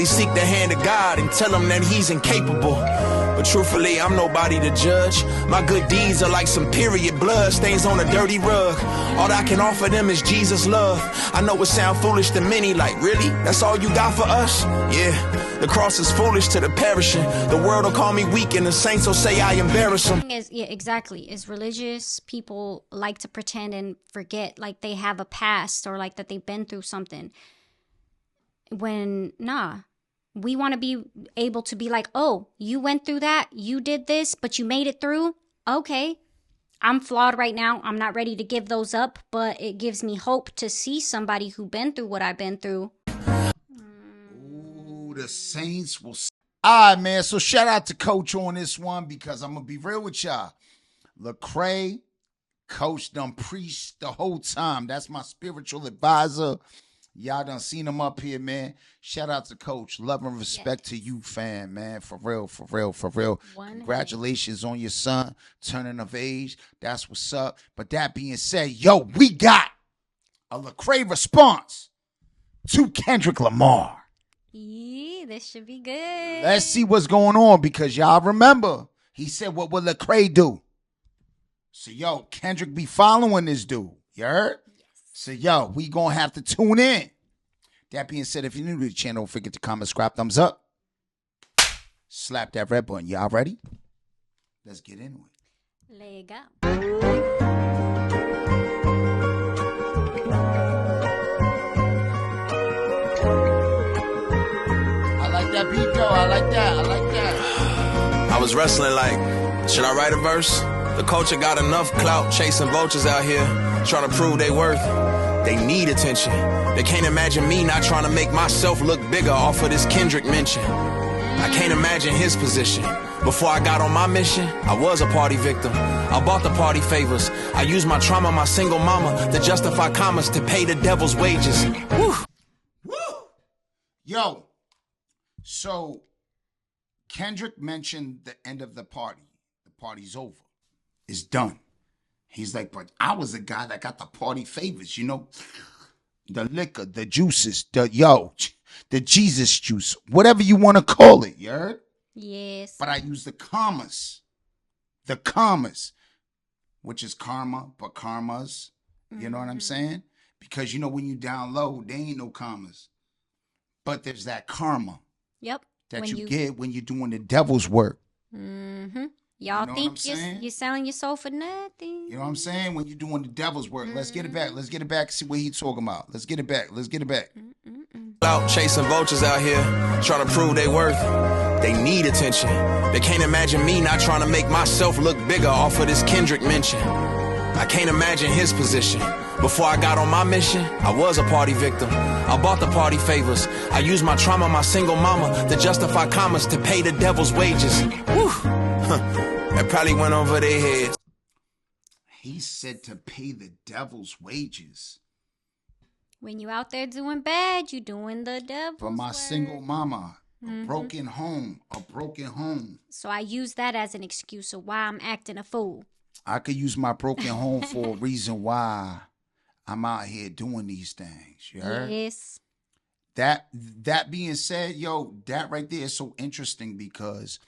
They seek the hand of God and tell him that he's incapable. But truthfully, I'm nobody to judge. My good deeds are like some period blood stains on a dirty rug. All I can offer them is Jesus' love. I know it sound foolish to many, like, really? That's all you got for us? Yeah, the cross is foolish to the perishing. The world will call me weak and the saints will say I embarrass them. Yeah, exactly. As religious people like to pretend and forget like they have a past or like that they've been through something. When, nah. We want to be able to be like, oh, you went through that, you did this, but you made it through. Okay, I'm flawed right now. I'm not ready to give those up, but it gives me hope to see somebody who been through what I've been through. Ooh, the Saints will. All right, man. So shout out to Coach on this one because I'm going to be real with y'all. Lecrae, Coach done preached the whole time. That's my spiritual advisor. Y'all done seen him up here, man. Shout out to Coach. Love and respect to you, fam, man. For real, for real, for real. Congratulations on your son turning of age. That's what's up. But that being said, yo, we got a Lecrae response to Kendrick Lamar. Yeah, this should be good. Let's see what's going on because y'all remember he said, what will Lecrae do? So, yo, Kendrick be following this dude. You heard? So, yo, we going to have to tune in. That being said, if you're new to the channel, don't forget to comment, subscribe, thumbs up. Slap that red button. Y'all ready? Let's get into it. Let go. I like that beat, though. I like that. I like that. I was wrestling like, should I write a verse? The culture got enough clout chasing vultures out here, trying to prove they worth. They need attention. They can't imagine me not trying to make myself look bigger off of this Kendrick mention. I can't imagine his position. Before I got on my mission, I was a party victim. I bought the party favors. I used my trauma, my single mama, to justify commas to pay the devil's wages. Woo! Woo! Yo, so Kendrick mentioned the end of the party. The party's over. It's done. He's like, but I was the guy that got the party favors, you know? The liquor, the juices, the Jesus juice, whatever you want to call it, you heard? Yes. But I use the commas, which is karma, but karmas, you know what I'm saying? Because, you know, when you down low, there ain't no commas. But there's that karma. Yep. That you get when you're doing the devil's work. Mm-hmm. Y'all think you're selling your soul for nothing. You know what I'm saying? When you're doing the devil's work. Let's get it back. Let's get it back. See what he's talking about. Let's get it back. Let's get it back. Out chasing vultures out here, trying to prove they worth. They need attention. They can't imagine me not trying to make myself look bigger off of this Kendrick mention. I can't imagine his position. Before I got on my mission, I was a party victim. I bought the party favors. I used my trauma, my single mama, to justify commas to pay the devil's wages. Woo! That probably went over their heads. He said to pay the devil's wages. When you out there doing bad, you doing the devil's For my work. single mama, a broken home. So I use that as an excuse of why I'm acting a fool. I could use my broken home for a reason why I'm out here doing these things. You heard? Yes. That being said, yo, that right there is so interesting because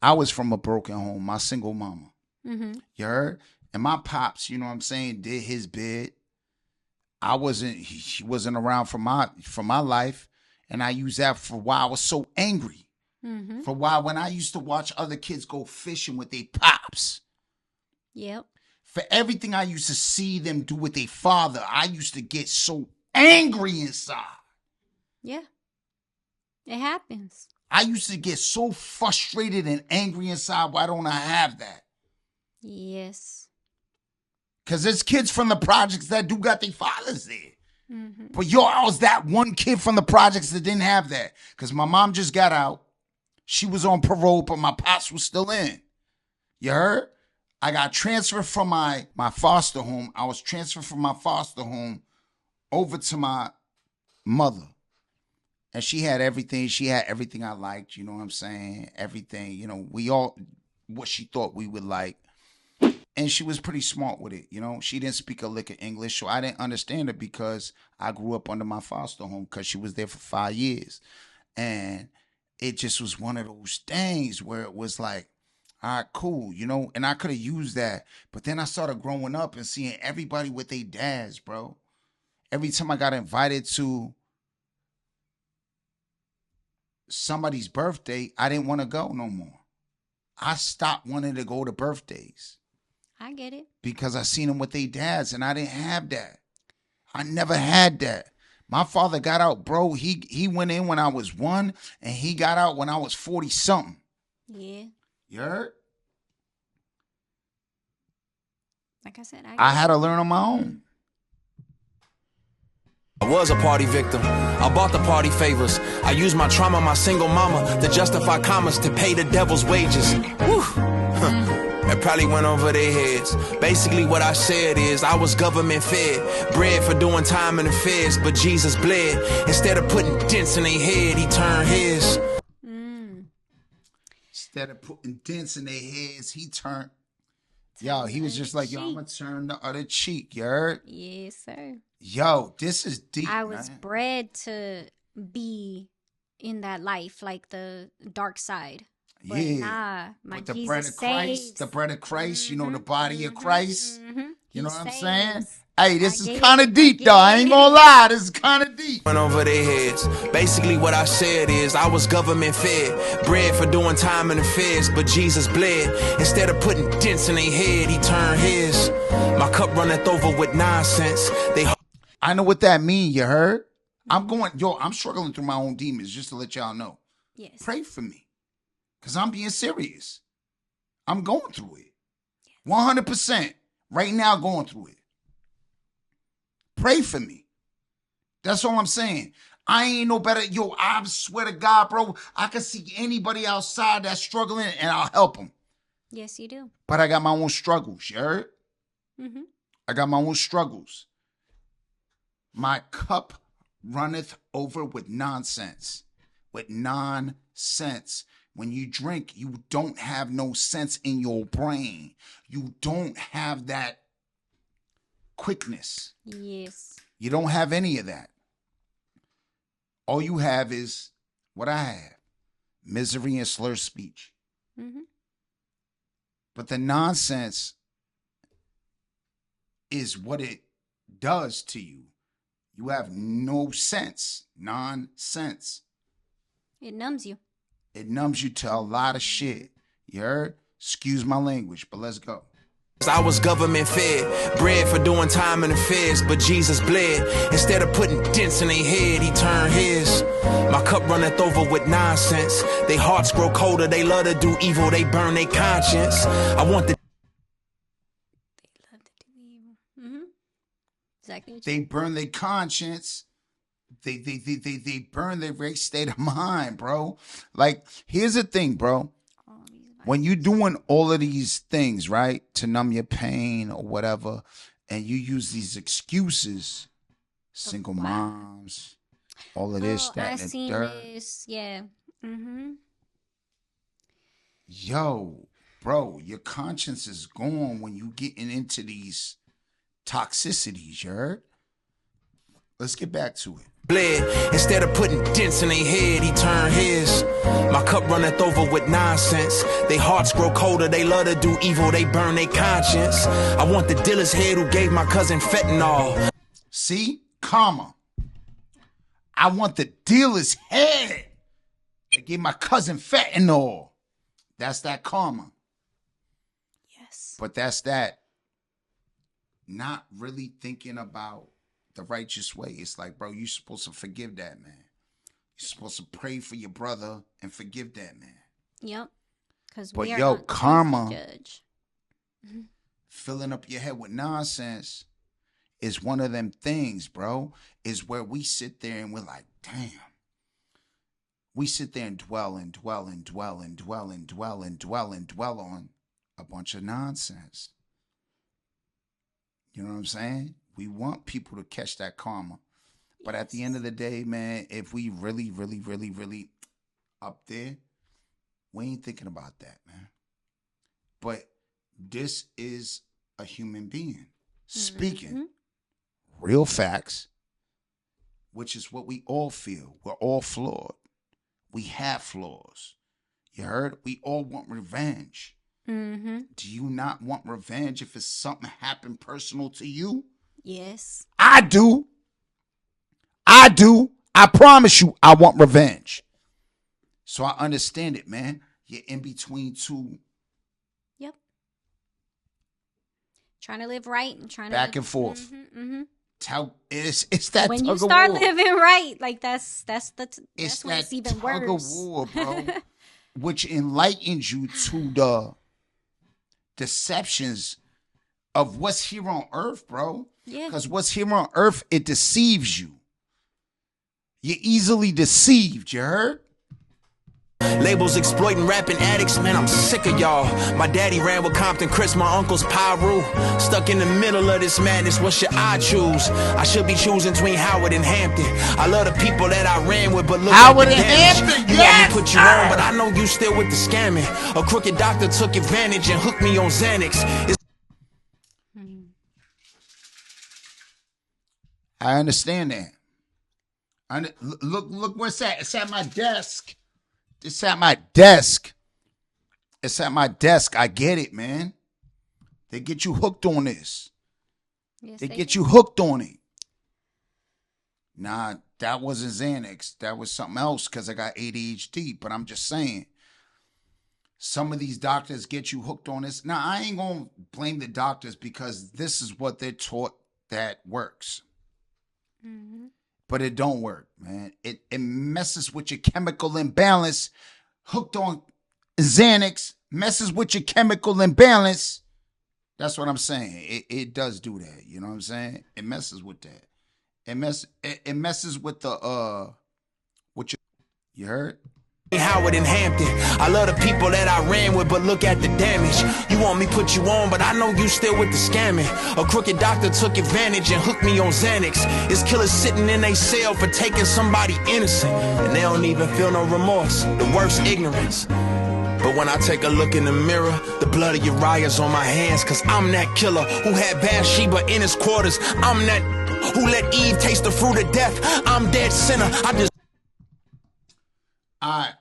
I was from a broken home, my single mama. Mm-hmm. You heard? And my pops, you know what I'm saying, did his bit. He wasn't around for my life. And I used that for why I was so angry. Mm-hmm. For why when I used to watch other kids go fishing with their pops. Yep. For everything I used to see them do with their father, I used to get so angry inside. Yeah. It happens. I used to get so frustrated and angry inside. Why don't I have that? Yes. Because there's kids from the projects that do got their fathers there. Mm-hmm. But yo, I was that one kid from the projects that didn't have that. Because my mom just got out. She was on parole, but my pops was still in. You heard? I got transferred from my foster home. I was transferred from my foster home over to my mother. And she had everything. She had everything I liked. You know what I'm saying? Everything. You know, we all, what she thought we would like. And she was pretty smart with it. You know, she didn't speak a lick of English. So I didn't understand her because I grew up under my foster home because she was there for 5 years. And it just was one of those things where it was like, all right, cool, you know, and I could have used that. But then I started growing up and seeing everybody with their dads, bro. Every time I got invited to somebody's birthday, I didn't want to go no more. I stopped wanting to go to birthdays. I get it. Because I seen them with their dads, and I didn't have that. I never had that. My father got out, bro. He went in when I was 1, and he got out when I was 40-something. Yeah. You heard? Like I said, I had to learn on my own. I was a party victim. I bought the party favors. I used my trauma, my single mama, to justify commas to pay the devil's wages. Woo! It probably went over their heads. Basically what I said is I was government fed, bread for doing time in the feds, but Jesus bled. Instead of putting dents in their head, he turned his. Instead of putting dents in their heads, he turned. Yo, he was just like, yo, I'm going to turn the other cheek, you heard? Yes, sir. Yo, this is deep, I was man. bred to be in that life, like the dark side. But nah, my with the Jesus bread of Christ, saves. the bread of Christ, you know, the body of Christ. You know what I'm saying? Saves. Hey, this is kind of deep, though. I ain't gonna lie, this is kind of deep. Went over their heads. Basically what I said is I was government fed, bread for doing time in the feds, but Jesus bled. Instead of putting dents in their head, he turned his. My cup runneth over with nonsense. I know what that mean, you heard? I'm struggling through my own demons, just to let y'all know. Yes. Pray for me, because I'm being serious. I'm going through it. 100%. Right now, going through it. Pray for me. That's all I'm saying. I ain't no better. Yo, I swear to God, bro, I can see anybody outside that's struggling and I'll help them. Yes, you do. But I got my own struggles, you heard? Mm-hmm. I got my own struggles. My cup runneth over with nonsense. With nonsense. When you drink, you don't have no sense in your brain. You don't have that quickness. Yes. You don't have any of that. All you have is what I have. Misery and slur speech. Mm-hmm. But the nonsense is what it does to you. You have no sense. Nonsense. It numbs you. It numbs you to a lot of shit. You heard? Excuse my language, but let's go. I was government fed, bread for doing time in the feds, but Jesus bled. Instead of putting dents in their head, he turned his. My cup runneth over with nonsense. They hearts grow colder, they love to do evil, they burn their conscience. I want the... They love to do evil. Mm-hmm. Exactly. They burn their conscience. They burn their very state of mind, bro. Like, here's the thing, bro. When you're doing all of these things, right, to numb your pain or whatever, and you use these excuses, single moms, all of this, that, and the third. This. Yeah. Mm-hmm. Yo, bro, your conscience is gone when you getting into these toxicities, you heard? Let's get back to it. Bled. Instead of putting dents in their head, he turned his. My cup runneth over with nonsense. They hearts grow colder, they love to do evil, they burn their conscience. I want the dealer's head who gave my cousin fentanyl. See? Karma. I want the dealer's head that gave my cousin fentanyl. That's that karma. Yes. But that's that not really thinking about the righteous way. It's like, bro, you're supposed to forgive that man. You're supposed to pray for your brother and forgive that man. Yep. Because but we are yo, not karma, judge. filling up your head with nonsense is one of them things, bro. Is where we sit there and we're like, damn. We sit there and dwell and dwell and dwell and dwell and dwell and dwell and dwell on a bunch of nonsense. You know what I'm saying? We want people to catch that karma. But at the end of the day, man, if we really, really, really, really up there, we ain't thinking about that, man. But this is a human being speaking real facts, which is what we all feel. We're all flawed. We have flaws. You heard? We all want revenge. Mm-hmm. Do you not want revenge if it's something happened personal to you? Yes. I do. I do. I promise you, I want revenge. So I understand it, man. You're in between two. Yep. Trying to live right and trying Back to and forth. Mm-hmm. It's that when tug you of start war. living right, like that's It's when that it's even tug worse. of war, bro, which enlightens you to the deceptions of what's here on earth, bro. Yeah. Because what's here on earth, it deceives you. You're easily deceived, you heard? Labels exploiting rapping addicts, man, I'm sick of y'all. My daddy ran with Compton Chris, my uncle's Pyru. Stuck in the middle of this madness, what should I choose? I should be choosing between Howard and Hampton. I love the people that I ran with, but look Howard at the and damage. Hampton, You yes, want me put you on, but I know you still with the scamming. A crooked doctor took advantage and hooked me on Xanax. I understand that. Look where it's at. It's at my desk. It's at my desk. It's at my desk. I get it, man. They get you hooked on this. Yes, They get do. you hooked on it. Nah, that wasn't Xanax. That was something else because I got ADHD. But I'm just saying, some of these doctors get you hooked on this. Now, I ain't going to blame the doctors because this is what they're taught that works. Mm-hmm. But it don't work, man. It messes with your chemical imbalance. Hooked on Xanax messes with your chemical imbalance. That's what I'm saying. It does do that. You know what I'm saying? It messes with that. It messes with the what you heard? Howard and Hampton. I love the people that I ran with, but look at the damage. You want me put you on, but I know you still with the scamming. A crooked doctor took advantage and hooked me on Xanax. It's killers sitting in a cell for taking somebody innocent, and they don't even feel no remorse. The worst ignorance. But when I take a look in the mirror, the blood of Uriah's on my hands, cause I'm that killer who had Bathsheba in his quarters. I'm that who let Eve taste the fruit of death. I'm dead sinner. I just Alright.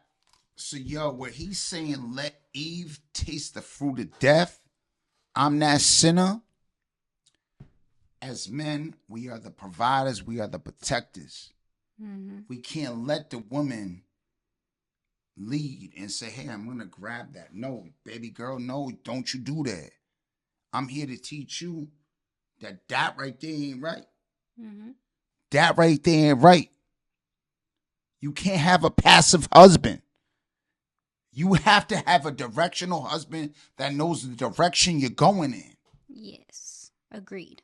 So yo, where he's saying let Eve taste the fruit of death, I'm that sinner. As men, we are the providers, we are the protectors. Mm-hmm. We can't let the woman lead and say, hey, I'm gonna grab that. No, baby girl, no, don't you do that. I'm here to teach you that right there ain't right. Mm-hmm. That right there ain't right. You can't have a passive husband. You have to have a directional husband that knows the direction you're going in. Yes. Agreed.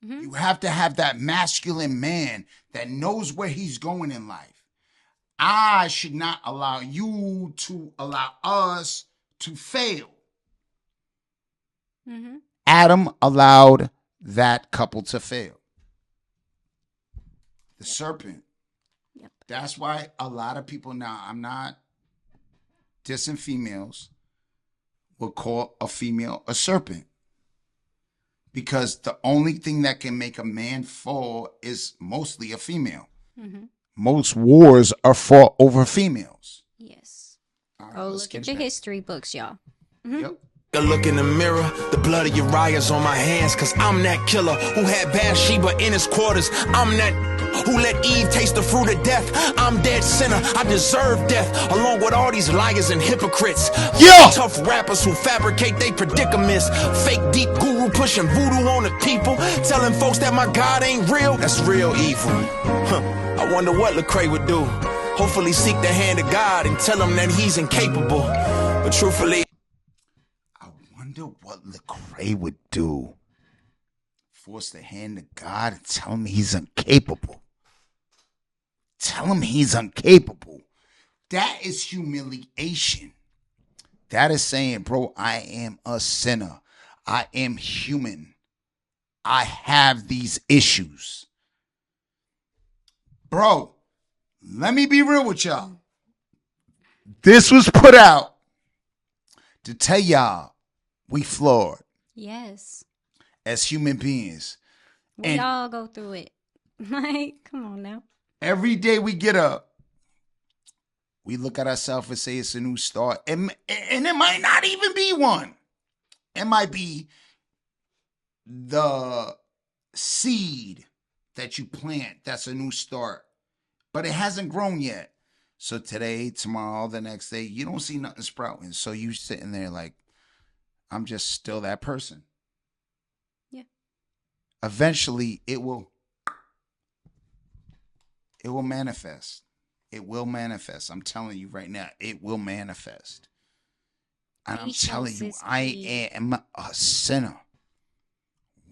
Mm-hmm. You have to have that masculine man that knows where he's going in life. I should not allow you to allow us to fail. Mm-hmm. Adam allowed that couple to fail. The serpent. Yep. That's why a lot of people now, I'm not dissing females, will call a female a serpent. Because the only thing that can make a man fall is mostly a female. Mm-hmm. Most wars are fought over females. Yes. All right, Oh, let's look get at your back. history books, y'all. Mm-hmm. Yep. a look in the mirror, the blood of Uriah's on my hands, cause I'm that killer who had Bathsheba in his quarters. I'm that who let Eve taste the fruit of death. I'm dead sinner, I deserve death, along with all these liars and hypocrites. Yeah. Tough rappers who fabricate they predicaments. Fake deep guru pushing voodoo on the people, telling folks that my God ain't real. That's real evil. I wonder what Lecrae would do. Hopefully seek the hand of God and tell him that he's incapable. But truthfully, I wonder what Lecrae would do. Force the hand of God and tell him he's incapable. Tell him he's incapable. That is humiliation. That is saying, bro, I am a sinner. I am human. I have these issues. Bro, let me be real with y'all. This was put out to tell y'all we flawed Yes. as human beings. We And all go through it. Like, come on now. every day we get up, We look at ourselves and say it's a new start. And it might not even be one. It might be the seed that you plant that's a new start. But it hasn't grown yet. So today, tomorrow, the next day, you don't see nothing sprouting. So you sitting there like, I'm just still that person. Yeah. Eventually, it will manifest. It will manifest. I'm telling you right now, it will manifest. And I'm telling you, I am a sinner.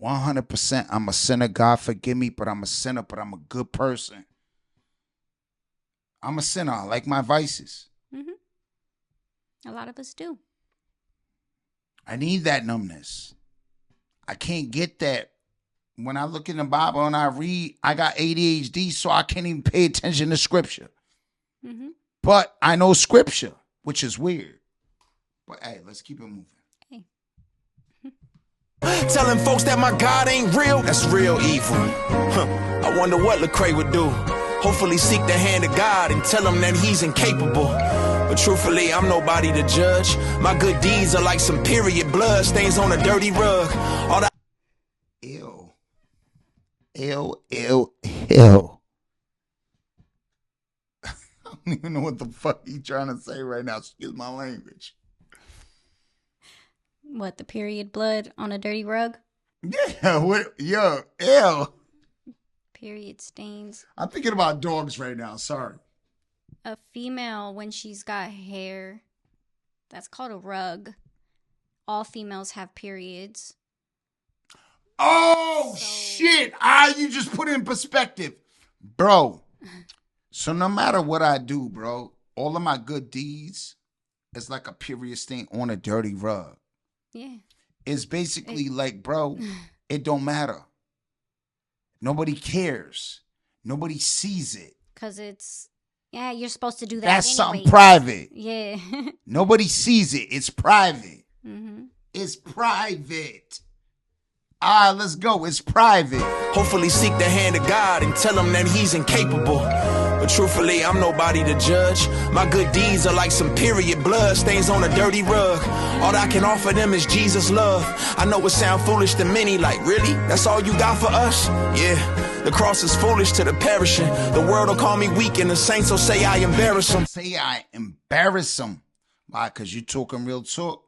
100%. I'm a sinner. God forgive me, but I'm a sinner, but I'm a good person. I'm a sinner. I like my vices. A lot of us do. I need that numbness. I can't get that. When I look in the Bible and I read, I got ADHD, so I can't even pay attention to scripture. But I know scripture, which is weird. But hey, let's keep it moving. Hey. Telling folks that my God ain't real, that's real evil. I wonder what Lecrae would do. Hopefully seek the hand of God and tell him that he's incapable. But truthfully, I'm nobody to judge. My good deeds are like some period blood stains on a dirty rug. All that. Ew. I don't even know what the fuck he trying to say right now. Excuse my language. What, the period blood on a dirty rug? Yeah, ew. Period stains. I'm thinking about dogs right now. Sorry. A female, when she's got hair, that's called a rug. All females have periods. Oh, shit. You just put it in perspective. Bro, so no matter what I do, bro, all of my good deeds is like a period stain on a dirty rug. Yeah. It's basically like, bro, it don't matter. Nobody cares. Nobody sees it. Because you're supposed to do that That's anyways. something private. Yeah. Nobody sees it. It's private. Mm-hmm. It's private. All right, let's go. It's private. Hopefully seek the hand of God and tell him that he's incapable. But truthfully, I'm nobody to judge. My good deeds are like some period blood stains on a dirty rug. All I can offer them is Jesus' love. I know it sound foolish to many, like, really? That's all you got for us? Yeah, the cross is foolish to the perishing. The world will call me weak and the saints will say I embarrass them. Say I embarrass them. Why? Because you talking real talk?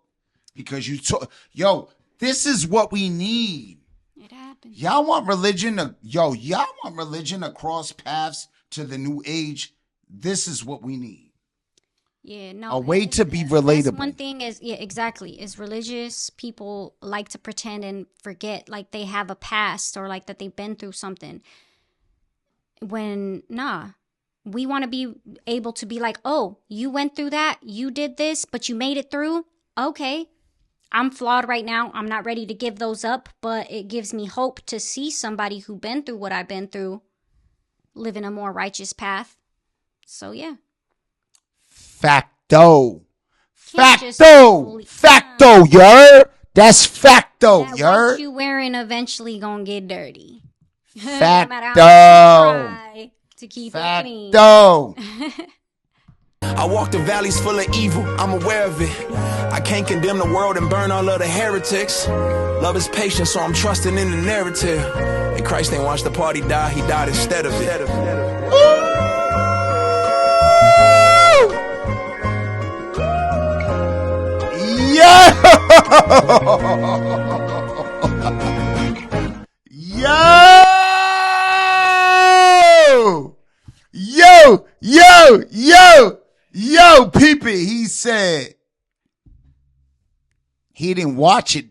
Because you talk. Yo, this is what we need. It happens. Y'all want religion to cross paths to the new age? This is what we need. Yeah, no. A way to be relatable. That's one thing is, yeah, exactly. Is religious people like to pretend and forget like they have a past or like that they've been through something. When, we want to be able to be like, oh, you went through that, you did this, but you made it through. Okay. I'm flawed right now. I'm not ready to give those up, but it gives me hope to see somebody who been through what I've been through living a more righteous path. So, yeah. Facto, you heard? That's facto, that you heard? what you wearing eventually gonna get dirty. Facto. No matter how much you try to keep it clean. Facto. I walk the valleys full of evil, I'm aware of it. I can't condemn the world and burn all of the heretics. Love is patient, so I'm trusting in the narrative. And Christ ain't watched the party die, he died instead of it. Yo, peep it. He said he didn't watch it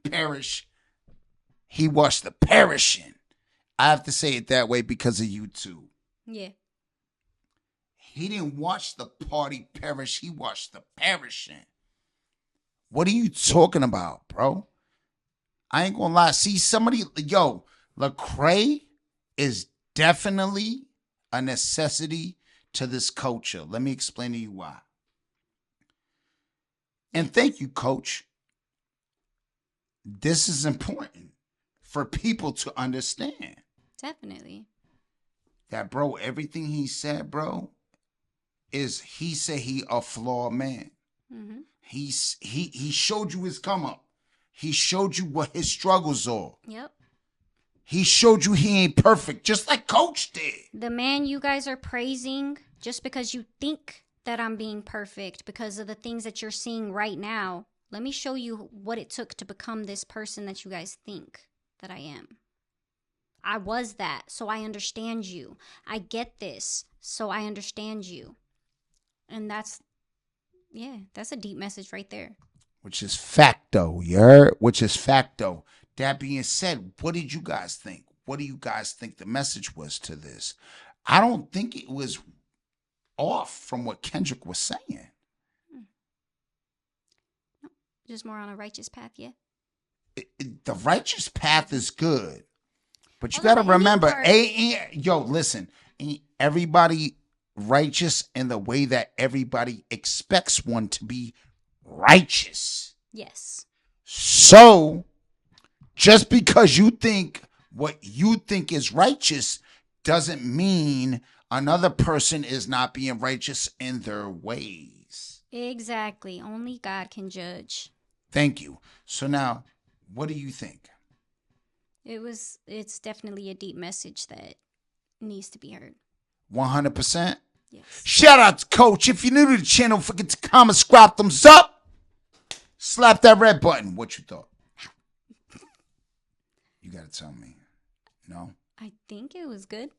perish. He watched the perishing. I have to say it that way because of YouTube. Yeah. He didn't watch the party perish. He watched the perishing. What are you talking about, bro? I ain't gonna lie. See, Lecrae is definitely a necessity to this culture. Let me explain to you why. And thank you, Coach. This is important for people to understand. Definitely. That, bro, everything he said, bro, is he said he a flawed man. Mm-hmm. He showed you his come up. He showed you what his struggles are. Yep. He showed you he ain't perfect, just like Coach did. The man you guys are praising, just because you think that I'm being perfect because of the things that you're seeing right now, let me show you what it took to become this person that you guys think that I am. I was that, so I understand you. I get this, so I understand you. And that's a deep message right there. Which is facto, you heard? Which is facto. That being said, what did you guys think? What do you guys think the message was to this? I don't think it was off from what Kendrick was saying. Just more on a righteous path, yeah. The righteous path is good. But you Although got to the ending remember, part- listen, ain't everybody righteous in the way that everybody expects one to be righteous. Yes. So, just because you think what you think is righteous doesn't mean another person is not being righteous in their ways. Exactly. Only God can judge. Thank you. So now, what do you think? It's definitely a deep message that needs to be heard. 100%? Yes. Shout out to Coach. If you're new to the channel, forget to comment, subscribe, thumbs up. Slap that red button. What you thought? You got to tell me. No? I think it was good.